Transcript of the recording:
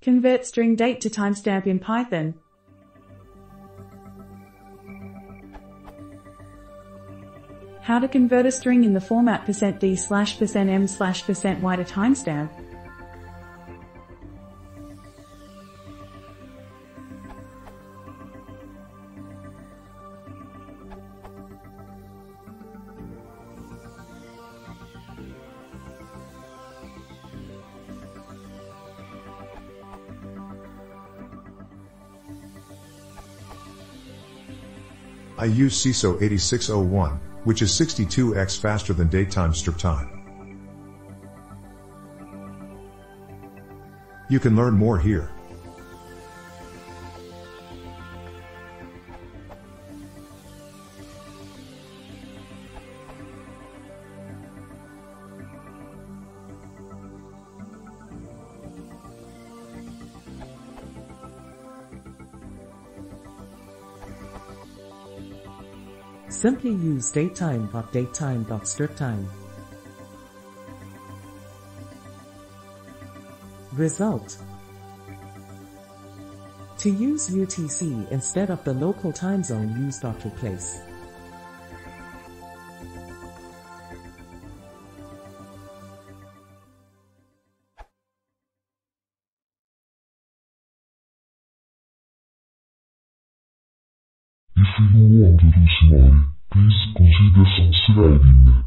Convert string date to timestamp in Python. How to convert a string in the format %d/%m/%y to timestamp. I use CISO 8601, which is 62x faster than datetime strip time. You can learn more here. Simply use datetime.datetime.striptime. Result. To use UTC instead of the local time zone, use .replace. If you don't want to do smile, please consider subscribing.